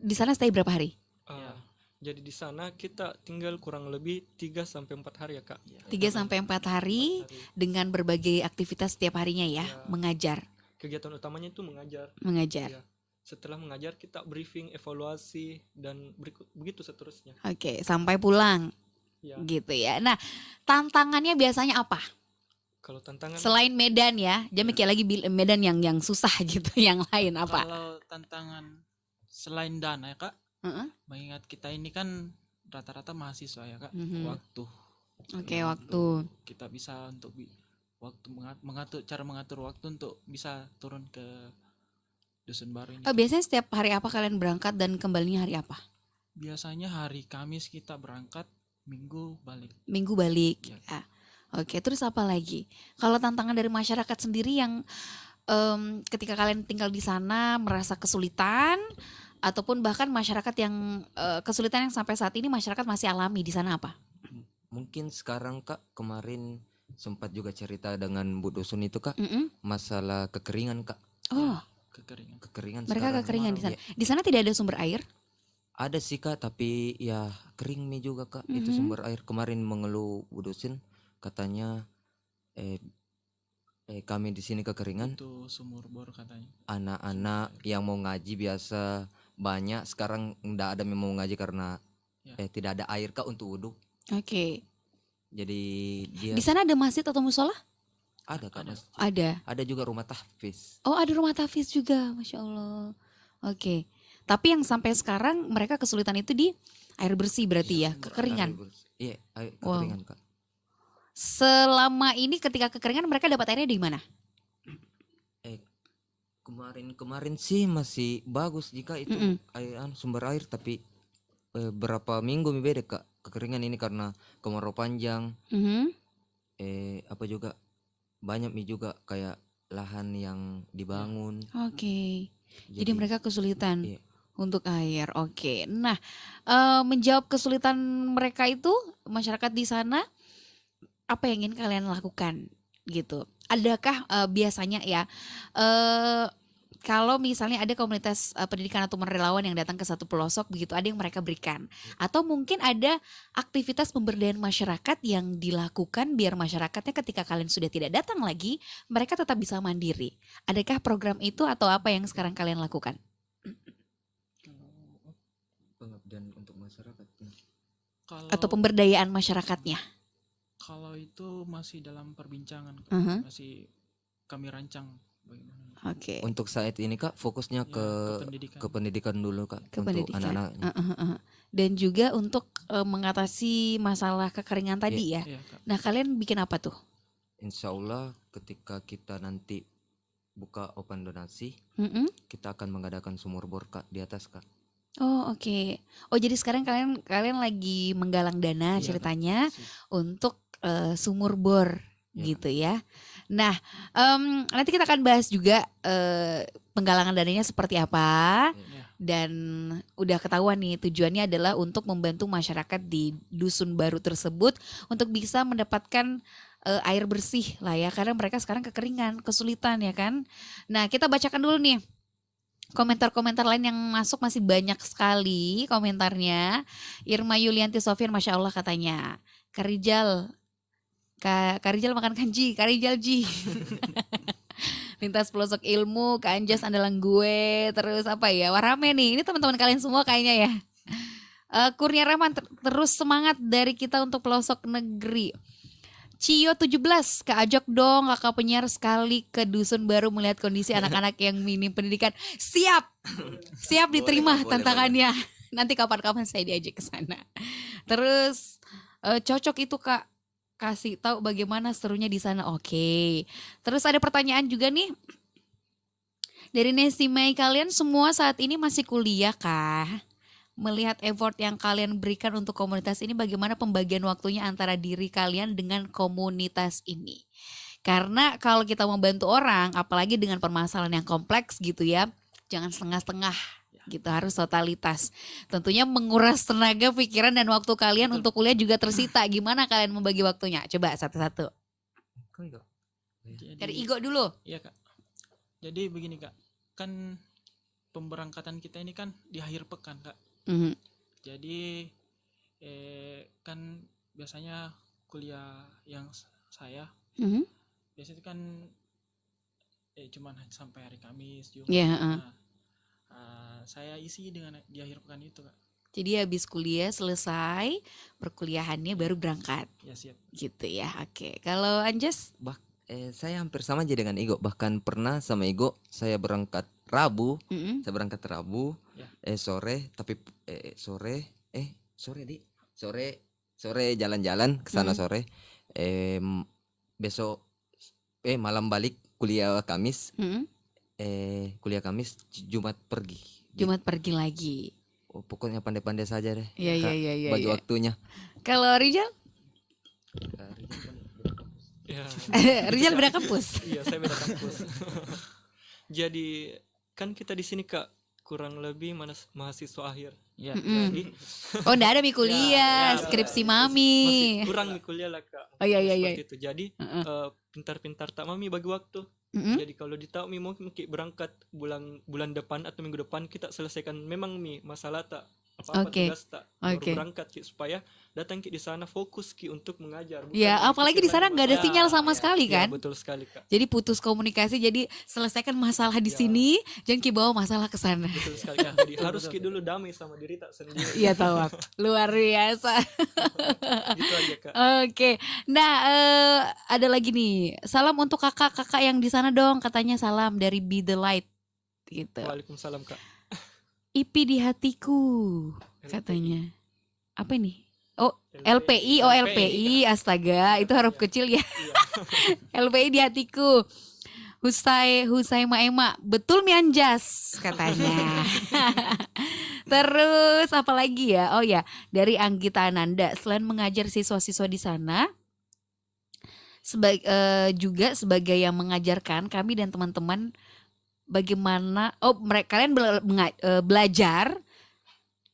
A: Di sana stay berapa hari?
C: Eh, Jadi di sana kita tinggal kurang lebih 3-4 hari ya Kak.
A: 3-4 hari dengan berbagai aktivitas setiap harinya ya,
C: Ya.
A: mengajar.
C: Kegiatan utamanya itu mengajar.
A: Mengajar.
C: Ya. Setelah mengajar kita briefing, evaluasi dan begitu seterusnya.
A: Oke, sampai pulang
C: Ya.
A: gitu ya. Nah, tantangannya biasanya apa?
C: Kalau tantangan
A: Selain Medan ya, jangan mikir lagi Medan yang susah gitu, yang lain apa?
D: Kalau tantangan selain dana ya, Kak,
A: Heeh.
D: mengingat kita ini kan rata-rata mahasiswa ya, Kak.
A: Mhm.
D: Waktu
A: Oke, waktu.
D: kita bisa untuk waktu mengatur waktu untuk bisa turun ke Dusun Baru ini.
A: Biasanya setiap hari apa kalian berangkat dan kembalinya hari apa?
D: Biasanya hari Kamis kita berangkat, Minggu balik.
A: Minggu balik.
D: Ya.
A: Ya. Oke, terus apa lagi? Kalau tantangan dari masyarakat sendiri yang ketika kalian tinggal di sana merasa kesulitan ataupun bahkan masyarakat yang kesulitan yang sampai saat ini masyarakat masih alami di sana apa?
B: Mungkin sekarang Kak, kemarin sempat juga cerita dengan Bu Dusun itu Kak,
A: Mm-mm.
B: masalah kekeringan Kak.
A: Oh,
D: Kekeringan.
B: Kekeringan
A: mereka
B: sekarang.
A: kekeringan di sana.
B: Ya,
A: Di sana tidak ada sumber air?
B: ada sih Kak, tapi ya kering nih juga Kak. Itu
A: Mhm.
B: sumber air. Kemarin mengeluh Bu Dusun, katanya kami di sini kekeringan.
D: Itu sumur bor katanya.
B: Anak-anak yang mau ngaji biasa banyak, sekarang nggak ada yang mau ngaji karena
D: Ya.
B: tidak ada air Kak untuk wudhu.
A: Oke.
B: Jadi dia
A: Di sana ada masjid atau musola?
B: ada Kak,
D: Ada.
B: masjid.
A: Ada.
B: Juga rumah tahfiz.
A: Oh, ada rumah tahfiz juga, Masya Allah. Oke. Tapi yang sampai sekarang mereka kesulitan itu di air bersih berarti ya, kekeringan.
B: Iya,
A: Wow.
B: kekeringan Kak.
A: Selama ini ketika kekeringan mereka dapat airnya di mana?
B: Kemarin sih masih bagus jika itu
A: Mm-mm.
B: sumber air, tapi berapa minggu beda Kak kekeringan ini karena kemarau panjang.
A: Mhm.
B: Apa juga banyak juga kayak lahan yang dibangun.
A: Oke. Jadi mereka kesulitan
B: iya.
A: untuk air. Oke. Nah, menjawab kesulitan mereka itu masyarakat di sana, apa yang ingin kalian lakukan gitu? Adakah biasanya ya kalau misalnya ada komunitas pendidikan atau relawan yang datang ke satu pelosok begitu, ada yang mereka berikan, atau mungkin ada aktivitas pemberdayaan masyarakat yang dilakukan biar masyarakatnya ketika kalian sudah tidak datang lagi, mereka tetap bisa mandiri. Adakah program itu atau apa yang sekarang kalian lakukan?
B: Pengabdian untuk masyarakat.
D: Kalau
A: Atau pemberdayaan masyarakatnya?
D: kalau itu masih dalam perbincangan, Kak.
A: Mhm.
D: Masih kami rancang bagaimana.
A: Oke.
B: Untuk saat ini Kak fokusnya
D: Ya,
B: ke
D: pendidikan.
B: pendidikan dulu Kak,
A: Ke
B: untuk
A: pendidikan.
B: anak-anaknya.
A: Dan juga untuk mengatasi masalah kekeringan tadi ya.
D: Iya, Kak.
A: Nah, kalian bikin apa tuh?
B: Insya Allah ketika kita nanti buka open donasi,
A: Mm-mm.
B: kita akan mengadakan sumur bor Kak di atas Kak.
A: Oh, oke. Oh, jadi sekarang kalian lagi menggalang dana
B: Iya,
A: ceritanya
D: Sip.
A: untuk sumur bor
B: Iya.
A: gitu ya. Nah, nanti kita akan bahas juga penggalangan dananya seperti apa.
D: Ya.
A: Dan udah ketahuan nih tujuannya adalah untuk membantu masyarakat di Dusun Baru tersebut untuk bisa mendapatkan air bersih lah ya, karena mereka sekarang kekeringan, kesulitan ya kan. Nah, kita bacakan dulu nih komentar-komentar lain yang masuk, masih banyak sekali komentarnya. Irma Yulianti Sofian, Masya Allah katanya, Karijal makan kanji, Karijal Ji. Lintas pelosok ilmu, Kak Anjas andalan gue, terus apa ya, Warame nih, ini teman-teman kalian semua kayaknya ya. Kurnia Rahman terus semangat dari kita untuk pelosok negeri. Cio 17, Kak ajak dong kakak penyiar sekali ke dusun baru melihat kondisi anak-anak yang minim pendidikan. Siap, siap diterima
B: Boleh,
A: tantangannya. Nanti kapan-kapan saya diajak ke sana. Terus cocok itu Kak, kasih tahu bagaimana serunya di sana. Oke. Terus ada pertanyaan juga nih dari Nesi Mei, kalian semua saat ini masih kuliah kah? Melihat effort yang kalian berikan untuk komunitas ini, bagaimana pembagian waktunya antara diri kalian dengan komunitas ini? Karena kalau kita membantu orang, apalagi dengan permasalahan yang kompleks gitu ya, jangan setengah-setengah gitu, harus totalitas. Tentunya menguras tenaga, pikiran, dan waktu kalian untuk kuliah juga tersita. Gimana kalian membagi waktunya? Coba satu-satu.
D: Jadi-
A: Dari Igo dulu.
D: Iya Kak. Jadi begini Kak, kan pemberangkatan kita ini kan di akhir pekan Kak.
A: Mhm.
D: Jadi kan biasanya kuliah yang saya
A: Mhm.
D: biasanya kan cuman sampai hari Kamis, Jumat.
A: Iya,
D: Nah, saya isi dengan di akhir pekan itu Kak.
A: Jadi habis kuliah selesai, perkuliahannya baru berangkat
D: Ya siap.
A: gitu ya. Oke. Kalau Anjas?
B: Saya hampir sama aja dengan Igo, bahkan pernah sama Igo saya berangkat Rabu,
A: Mm-mm.
B: saya berangkat Rabu,
D: Ya.
B: sore, tapi sore jalan-jalan ke sana sore, besok malam balik kuliah Kamis,
A: Mm-mm.
B: kuliah Kamis, Jumat pergi.
A: Jumat pergi lagi.
B: Pokoknya pandai-pandai saja deh.
A: Iya,
B: Kak,
A: iya, iya,
B: bagi
A: iya.
B: waktunya.
A: Kalau Rijal?
C: Ya,
A: Rijal beda kampus.
C: iya saya beda kampus. Jadi kan kita di sini Kak kurang lebih mahasiswa akhir.
D: Ya.
A: Mm-mm.
C: Jadi
A: Oh, enggak ada mi kuliah,
C: Ya,
A: skripsi
C: masih
A: mami.
C: kurang nih kuliah lah Kak.
A: Oh, iya, iya, iya.
C: Seperti itu. Jadi
A: Heeh.
C: pintar-pintar tak mami bagi waktu.
A: Mm-mm.
C: Jadi kalau ditahu mi mau berangkat bulan depan atau minggu depan kita selesaikan memang mi masalah tak apa-apa
A: Oke.
C: tugas tak baru
A: Oke.
C: berangkat Ki, supaya datang Ki di sana fokus Ki untuk mengajar. Bukan
A: Ya, apalagi di
C: mikir
A: sana
C: lagi
A: nggak ada
C: masalah.
A: sinyal sama sekali
C: Ya,
A: kan.
C: betul sekali Kak.
A: Jadi putus komunikasi, jadi selesaikan masalah di
C: Ya.
A: sini, jangan ki bawa masalah ke sana.
C: Betul sekali Kak. Jadi harus Ki dulu damai sama diri tak sendiri.
A: Iya tahu aku. Luar biasa.
C: Gitu aja Kak.
A: Oke. Nah, ada lagi nih. Salam untuk kakak-kakak yang di sana dong, katanya salam dari Be The Light gitu.
C: Waalaikumsalam Kak.
A: IP di hatiku katanya. Apa ini? Oh, LPI, oh LPI, astaga, itu huruf kecil ya.
C: Iya.
A: LPI di hatiku. Husai Maema, betul mi Anjas katanya. Terus apa lagi ya? Oh ya, dari Anggita Ananda, selain mengajar siswa-siswa di sana, juga sebagai yang mengajarkan kami dan teman-teman bagaimana kalian belajar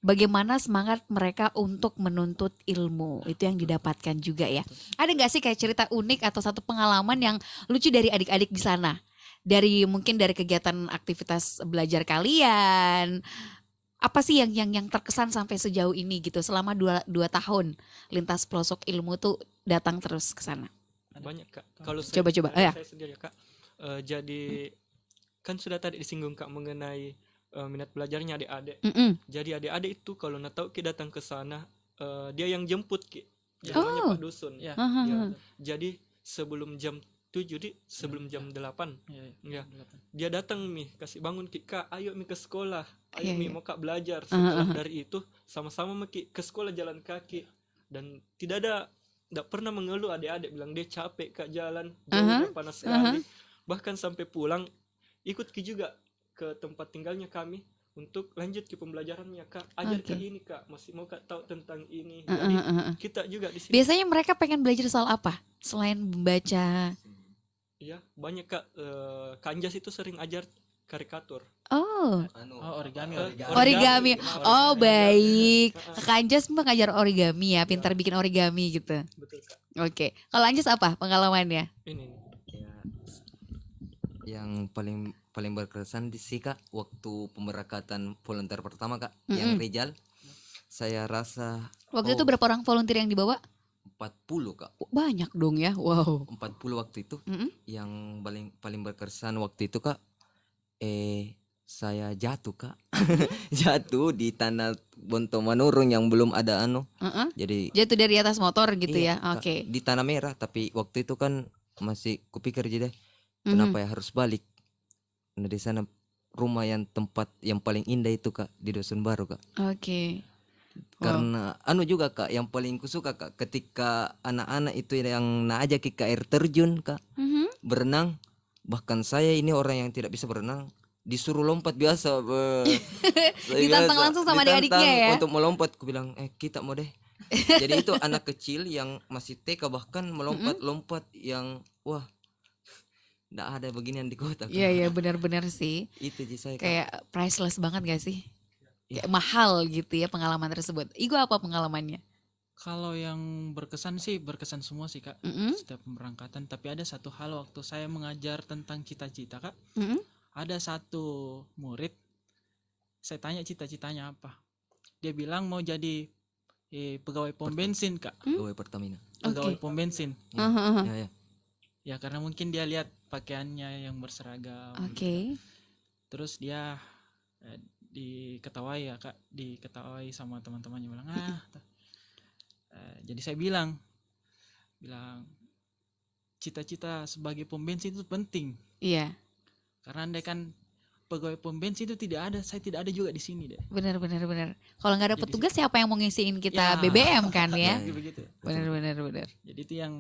A: bagaimana semangat mereka untuk menuntut ilmu. Itu yang didapatkan juga ya. Ada gak sih kayak cerita unik atau satu pengalaman yang lucu dari adik-adik di sana? Mungkin dari kegiatan aktivitas belajar kalian. Apa sih yang terkesan sampai sejauh ini gitu selama 2 tahun lintas pelosok ilmu tuh datang terus ke sana?
C: Banyak Kak. Kalau
A: Coba-coba.
C: dari
A: Ya.
C: saya sendiri Kak. Jadi kan sudah tadi disinggung Kak mengenai minat belajarnya adik-adik.
A: Mm-mm.
C: Jadi adik-adik itu kalau nak tahu Ki datang ke sana, dia yang jemput Ki. Jadi
A: Oh.
C: namanya Pak Dusun.
D: Ya.
A: Hahaha.
C: Ya. Jadi sebelum jam 7 sebelum jam 8
D: Ya.
C: Ya. dia datang mi kasih bangun Ki, Kak ayo mi ke sekolah, ayo
A: Iya,
C: mi
A: iya.
C: mau Kak belajar. Setelah dari itu sama-sama mi Ki ke sekolah jalan kaki, dan tidak pernah mengeluh adik-adik bilang dia capek Kak jalan jauh dan panas sekali. Bahkan sampai pulang ikut Ki juga ke tempat tinggalnya kami untuk lanjut ke pembelajarannya Kak, ajar
A: Oke.
C: Kak ini Kak, masih mau Kak tahu tentang ini. Jadi kita juga di sini
A: Biasanya mereka pengen belajar soal apa? Selain membaca.
C: ya banyak Kak. Kak Anjas itu sering ajar karikatur.
A: Oh,
D: Origami.
A: origami. Oh,
C: Origami.
A: baik. Kakak Anjas mengajar origami ya, pintar bikin origami gitu.
C: Betul Kak.
A: Oke. Kalau Anjas apa pengalamannya?
C: Ini
B: Ya, yang paling berkesan di sih Kak, waktu pemberangkatan volunteer pertama Kak, yang Rizal, saya rasa
A: Waktu itu berapa orang volunteer yang dibawa?
B: 40 Kak.
A: Banyak dong ya. Wow.
B: 40 waktu itu.
A: Mm-mm.
B: Yang paling berkesan waktu itu Kak, saya jatuh kak. Jatuh di tanah Bonto Manurung yang belum ada
A: Heeh.
B: jadi
A: Jatuh dari atas motor gitu
B: iya,
A: ya.
B: Kak,
A: Oke.
B: di tanah merah, tapi waktu itu kan masih kupikir jadi
A: Mhm.
B: kenapa ya harus balik. Nah di sana rumah yang tempat yang paling indah itu kak di Dusun Baru kak.
A: Oke. Wow.
B: Karena juga kak yang paling kusuka kak ketika anak-anak itu yang ajak ke air terjun kak
A: Mhm.
B: berenang, bahkan saya ini orang yang tidak bisa berenang disuruh lompat biasa. Saya
A: Ditantang
B: biasa
A: langsung sama adik-adiknya
B: ditantang
A: ya.
B: untuk melompat. Ku bilang kita mau deh. Jadi itu anak kecil yang masih TK bahkan melompat-lompat yang wah nggak ada beginian di kota kak.
A: Iya iya benar-benar sih.
B: Itu sih saya kak.
A: Kayak priceless banget gak sih?
B: Iya.
A: Kayak mahal gitu ya pengalaman tersebut. Igo apa pengalamannya?
D: Kalau yang berkesan sih berkesan semua sih kak,
A: Mm-mm.
D: setiap pemberangkatan. Tapi ada satu hal waktu saya mengajar tentang cita-cita kak,
A: Mm-mm.
D: ada satu murid, saya tanya cita-citanya apa, dia bilang mau jadi pegawai pom bensin kak,
B: Pegawai Pertamina.
D: pegawai pom bensin.
A: Aha.
B: Ya, ya.
D: Ya karena mungkin dia lihat pakaiannya yang berseragam.
A: Oke.
D: Terus dia diketawai ya kak, diketawai sama teman-temannya bilang jadi saya bilang cita-cita sebagai pom bensin itu penting,
A: Iya.
D: karena andai kan pegawai pom bensin itu tidak ada, saya tidak ada juga di sini deh.
A: Benar. Kalau nggak ada
D: Jadi
A: petugas siapa yang mau ngisiin kita
D: Ya.
A: BBM kan ya?
B: Ya.
D: Begitu.
A: Benar.
D: Jadi itu yang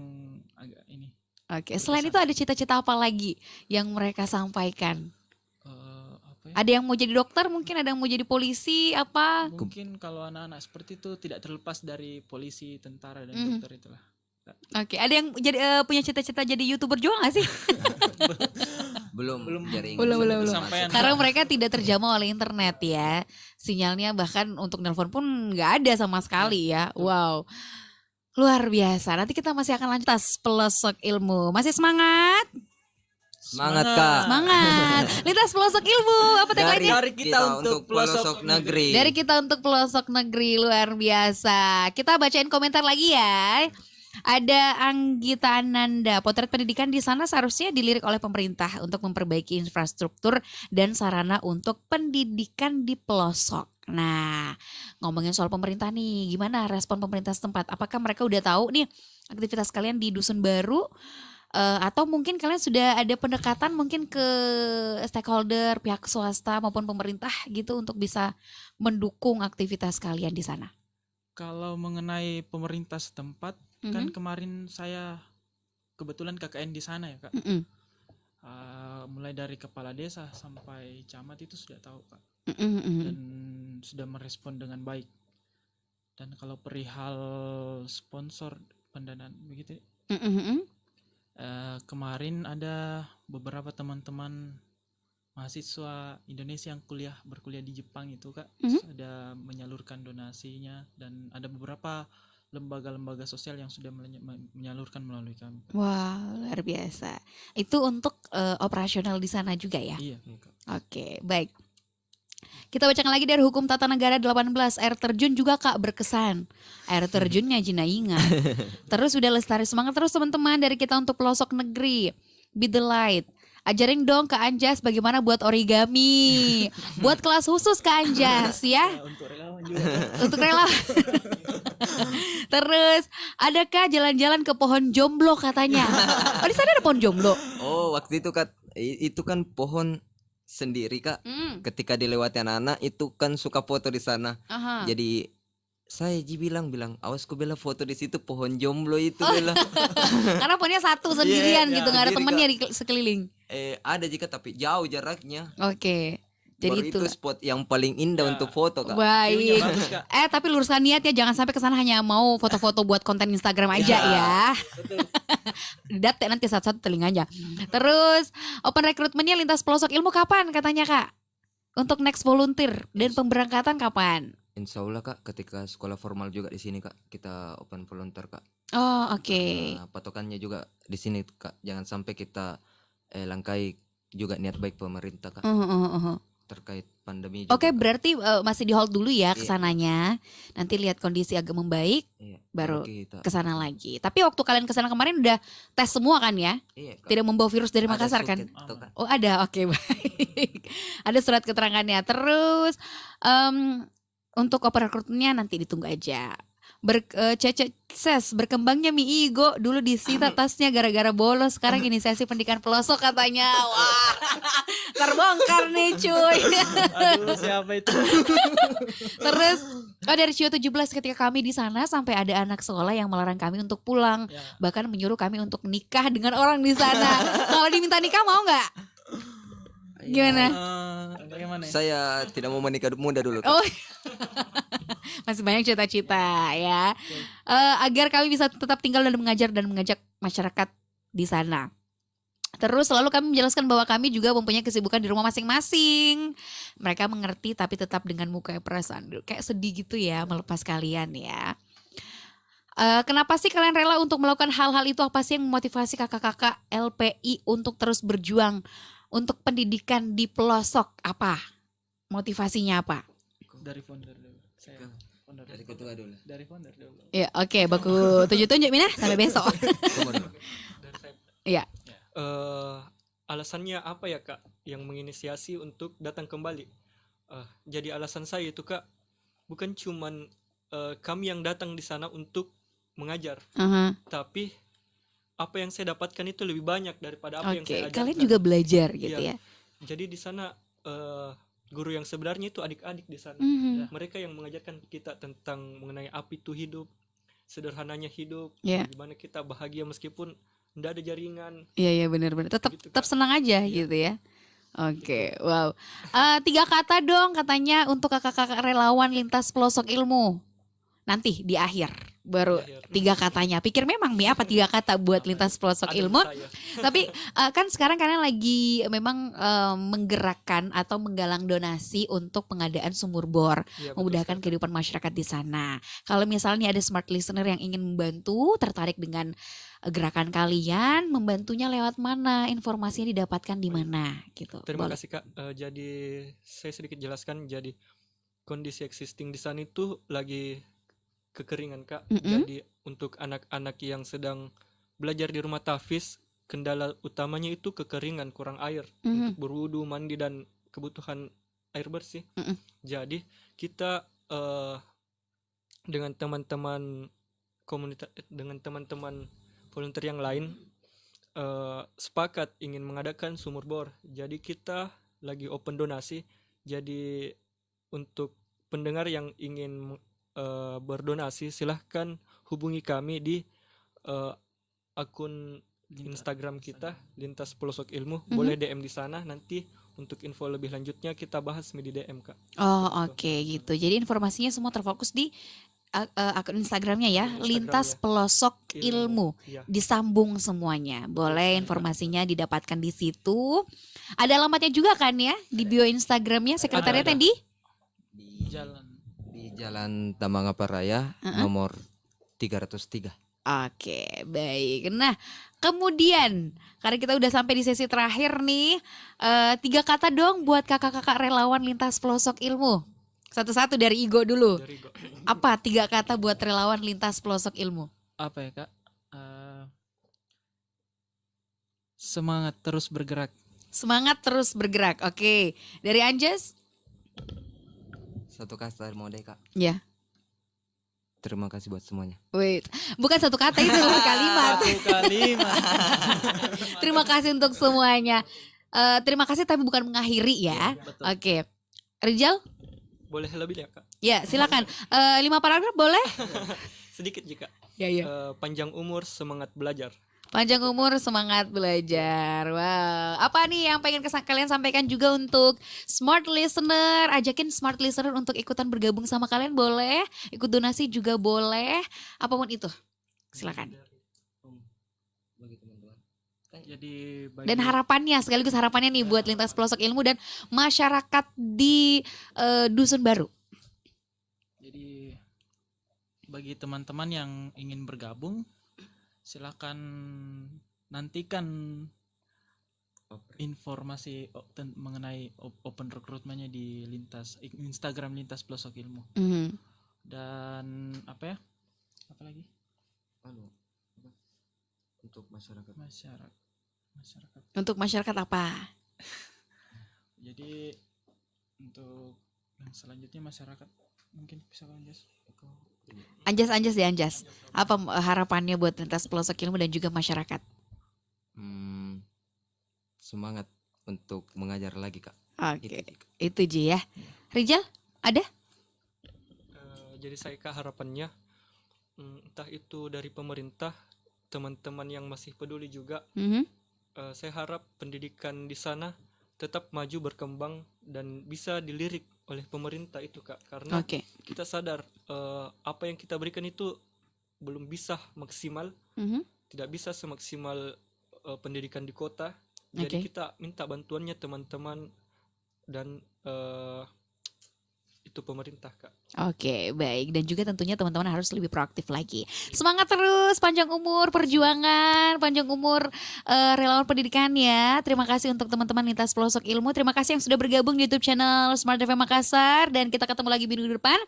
D: agak ini.
A: Oke. Selain itu ada cita-cita apa lagi yang mereka sampaikan?
D: Apa ya?
A: Ada yang mau jadi dokter, mungkin ada yang mau jadi polisi, apa?
D: Mungkin kalau anak-anak seperti itu tidak terlepas dari polisi, tentara dan
A: Mhm.
D: dokter itulah.
A: Oke. Ada yang jadi punya cita-cita jadi YouTuber juga nggak sih?
B: Belum jaringan
A: Belum.
D: Kesampaian.
A: Karena mereka tidak terjamah oleh internet ya. Sinyalnya bahkan untuk nelpon pun nggak ada sama sekali ya. Wow. Luar biasa. Nanti kita masih akan lanjut tas pelosok ilmu. Masih semangat?
B: Semangat kak.
A: Semangat. Lintas pelosok ilmu. Apa tagline-nya?
D: Dari kita untuk pelosok
B: negeri.
A: Dari kita untuk pelosok negeri. Luar biasa. Kita bacain komentar lagi ya. Ada Anggita Ananda, potret pendidikan di sana seharusnya dilirik oleh pemerintah untuk memperbaiki infrastruktur dan sarana untuk pendidikan di pelosok. Nah, ngomongin soal pemerintah nih, gimana respon pemerintah setempat? Apakah mereka udah tahu nih aktivitas kalian di Dusun Baru? Atau mungkin kalian sudah ada pendekatan mungkin ke stakeholder, pihak swasta maupun pemerintah gitu untuk bisa mendukung aktivitas kalian di sana?
D: Kalau mengenai pemerintah setempat, kan kemarin saya kebetulan KKN di sana ya kak.
A: Mm-mm.
D: Mulai dari kepala desa sampai camat itu sudah tahu kak,
A: Mm-mm.
D: dan sudah merespon dengan baik. Dan kalau perihal sponsor pendanaan begitu,
A: Mm-mm.
D: kemarin ada beberapa teman-teman mahasiswa Indonesia yang berkuliah di Jepang itu kak, ada menyalurkan donasinya, dan ada beberapa lembaga-lembaga sosial yang sudah menyalurkan melalui kami.
A: Wah, luar biasa. Itu untuk operasional di sana juga ya?
D: Iya.
A: Oke, baik. Kita bacakan lagi dari Hukum Tata Negara 18. Air terjun juga kak berkesan. Air terjunnya Jinainga. Terus udah lestari, semangat terus teman-teman dari kita untuk pelosok negeri. Be the light. Ajarin dong ke Anjas bagaimana buat origami. Buat kelas khusus ke Anjas ya.
D: Untuk relawan juga.
A: Untuk relawan. Terus adakah jalan-jalan ke pohon jomblo katanya? Oh di sana ada pohon jomblo.
B: Oh waktu itu kak itu kan pohon sendiri kak. Ketika dilewati anak-anak itu kan suka foto di sana.
A: Aha.
B: Jadi saya bilang awas ku bela foto di situ pohon jomblo itu bela.
A: Karena pohonnya satu sendirian
B: Iya,
A: gitu, nggak ada
B: sendiri,
A: temennya di sekeliling.
B: Ada jika tapi jauh jaraknya.
A: Oke, jadi
B: Baru
A: itu.
B: itu spot yang paling indah untuk foto kak.
D: View-nya
A: Baik.
D: bagus, Kak.
A: Tapi luruskan niat ya, jangan sampai kesana hanya mau foto-foto buat konten Instagram aja ya. Date nanti satu-satu telinganya. Terus open recruitmentnya lintas pelosok ilmu kapan katanya kak? Untuk next volunteer dan pemberangkatan kapan?
B: Insya Allah kak ketika sekolah formal juga di sini kak kita open volunteer kak.
A: Oh oke.
B: Nah, patokannya juga di sini kak jangan sampai kita langkai juga niat baik pemerintah kak. terkait pandemi juga.
A: Oke, berarti masih di hold dulu ya
B: Iya.
A: kesananya. Nanti lihat kondisi agak membaik,
B: Iya,
A: baru
B: kita.
A: kesana lagi. Tapi waktu kalian kesana kemarin udah tes semua kan ya?
B: Iya, Kak.
A: Tidak membawa virus dari
B: Ada
A: Makassar kan?
B: suket tuh, Kak.
A: Oh ada, oke baik. Ada surat keterangannya. Terus untuk oper rekrutmennya nanti ditunggu aja. Berkembangnya Mi Igo dulu disita tasnya gara-gara bolos, sekarang inisiasi pendidikan pelosok katanya. Wah, terbongkar nih cuy.
D: Aduh, siapa itu?
A: Terus dari Cio 17 ketika kami di sana sampai ada anak sekolah yang melarang kami untuk pulang,
D: Ya.
A: bahkan menyuruh kami untuk nikah dengan orang di sana. Kalau diminta nikah mau nggak? Gimana?
D: Bagaimana ya?
B: Saya tidak mau menikah muda dulu, Kak.
A: Oh, masih banyak cita-cita ya. Agar kami bisa tetap tinggal dan mengajar dan mengajak masyarakat di sana. Terus selalu kami menjelaskan bahwa kami juga mempunyai kesibukan di rumah masing-masing. Mereka mengerti tapi tetap dengan muka perasaan kayak sedih gitu ya melepas kalian ya. Kenapa sih kalian rela untuk melakukan hal-hal itu? Apa sih yang memotivasi kakak-kakak LPI untuk terus berjuang untuk pendidikan di pelosok? Apa motivasinya apa?
D: Dari founder dulu. Saya founder
B: Dari
D: dulu.
B: ketua dulu.
D: Dari founder dulu.
A: Ya oke, baku tunjuk-tunjuk Mina sampai besok.
B: Kamu dulu.
C: Dari saya.
A: Iya.
C: Alasannya apa ya Kak yang menginisiasi untuk datang kembali? Jadi alasan saya itu Kak, bukan cuman kami yang datang di sana untuk mengajar,
A: Aha.
C: tapi apa yang saya dapatkan itu lebih banyak daripada apa yang
A: Oke,
C: saya ajarkan.
A: kalian juga belajar gitu
C: Iya.
A: ya.
C: Jadi di sana guru yang sebenarnya itu adik-adik di sana.
A: Mhm.
C: Mereka yang mengajarkan kita tentang mengenai apa itu hidup, sederhananya hidup,
A: Iya.
C: bagaimana kita bahagia meskipun tidak ada jaringan.
A: Iya benar-benar. Tetap
C: Gitu,
A: tetap
C: Kak.
A: senang aja
C: Iya.
A: gitu ya. Oke, wow. 3 kata dong katanya untuk kakak-kakak relawan lintas pelosok ilmu. Nanti di akhir baru
C: Di akhir.
A: 3 katanya. Pikir memang Mi apa 3 kata buat lintas pelosok
C: Ada
A: ilmu?
C: saya.
A: Tapi kan sekarang kalian lagi memang menggerakkan atau menggalang donasi untuk pengadaan sumur bor,
C: Iya, betul
A: memudahkan
C: sekali.
A: kehidupan masyarakat di sana. Kalau misalnya ada smart listener yang ingin membantu, tertarik dengan gerakan kalian, membantunya lewat mana? Informasinya didapatkan di mana? Gitu.
C: Terima
A: Boleh.
C: kasih Kak. Jadi saya sedikit jelaskan. Jadi kondisi existing di sana itu lagi kekeringan Kak.
A: Mm-mm.
C: Jadi untuk anak-anak yang sedang belajar di rumah tahfiz, kendala utamanya itu kekeringan, kurang air
A: Mhm.
C: untuk berwudu, mandi dan kebutuhan air bersih.
A: Mm-mm.
C: Jadi kita dengan teman-teman komunitas, dengan teman-teman volunteer yang lain sepakat ingin mengadakan sumur bor. Jadi kita lagi open donasi. Jadi untuk pendengar yang ingin berdonasi, silahkan hubungi kami di akun Instagram kita Lintas Pelosok Ilmu.
A: Mhm.
C: Boleh DM di sana. Nanti untuk info lebih lanjutnya kita bahas di DM Kak.
A: Oh oke gitu. Jadi informasinya semua terfokus di akun Instagramnya ya,
C: Instagram,
A: Lintas
C: ya.
A: Pelosok Ilmu.
C: Iya.
A: Disambung semuanya. Boleh
C: sekali.
A: informasinya didapatkan di situ. Ada alamatnya juga kan ya di bio Instagramnya sekretariatnya
C: Ada.
A: di
B: Di
D: Jalan.
B: di Jalan Tamangapa Raya nomor 303.
A: Oke, baik. Nah, kemudian karena kita udah sampai di sesi terakhir nih, 3 kata dong buat kakak-kakak relawan Lintas Pelosok Ilmu. Satu-satu dari Igo dulu.
C: Dari Go.
A: Apa 3 kata buat relawan Lintas Pelosok Ilmu?
D: Apa ya Kak? Semangat terus bergerak.
A: Semangat terus bergerak. Oke, dari Anjas?
B: Satu kata mau deh, Kak.
A: Ya.
B: Terima kasih buat semuanya.
A: Wait, bukan satu kata itu kalimat.
D: Satu kalimat.
A: Terima kasih untuk semuanya. Terima kasih tapi bukan mengakhiri ya.
D: Betul.
A: Oke, Rizal?
C: Boleh lebih ya Kak?
A: Ya silakan. 5 paragraf boleh?
C: Sedikit jika.
A: Ya
C: Panjang umur, semangat belajar.
A: Panjang umur, semangat belajar. Wow. Apa nih yang pengen kalian sampaikan juga untuk smart listener? Ajakin smart listener untuk ikutan bergabung sama kalian boleh. Ikut donasi juga boleh. Apapun itu. Silakan.
B: Bagi teman-teman.
D: Jadi
A: Dan harapannya, sekaligus harapannya nih buat Lintas Pelosok Ilmu dan masyarakat di Dusun Baru.
D: Jadi bagi teman-teman yang ingin bergabung, silakan nantikan informasi mengenai open recruitment-nya di Instagram Lintas Pelosok Ilmu.
A: Mhm.
D: Dan apa ya? Apa lagi?
B: Anu, apa? Untuk masyarakat.
D: Masyarakat.
A: Untuk masyarakat apa?
D: Jadi untuk yang selanjutnya masyarakat mungkin bisa lanjut.
A: Anjas deh Anjas. Apa harapannya buat Lintas Pelosok Ilmu dan juga masyarakat?
B: Semangat untuk mengajar lagi, Kak.
A: Oke,
B: Itu.
A: itu Ji ya. Rijal, ada?
C: Jadi saya Kak harapannya entah itu dari pemerintah, teman-teman yang masih peduli juga,
A: Mhm.
C: saya harap pendidikan di sana tetap maju berkembang dan bisa dilirik oleh pemerintah itu Kak, karena
A: Oke.
C: kita sadar apa yang kita berikan itu belum bisa maksimal,
A: Mhm.
C: tidak bisa semaksimal pendidikan di kota. Jadi
A: Oke.
C: kita minta bantuannya teman-teman dan itu pemerintah Kak.
A: Oke, baik. Dan juga tentunya teman-teman harus lebih proaktif lagi. Semangat terus, panjang umur perjuangan, panjang umur relawan pendidikan ya. Terima kasih untuk teman-teman Lintas Pelosok Ilmu. Terima kasih yang sudah bergabung di YouTube channel Smart FM Makassar. Dan kita ketemu lagi minggu depan.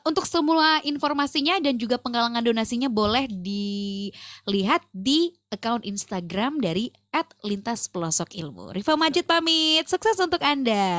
A: Untuk semua informasinya dan juga penggalangan donasinya boleh dilihat di akun Instagram dari @lintaspelosokilmu. Rifa Majid pamit, sukses untuk Anda.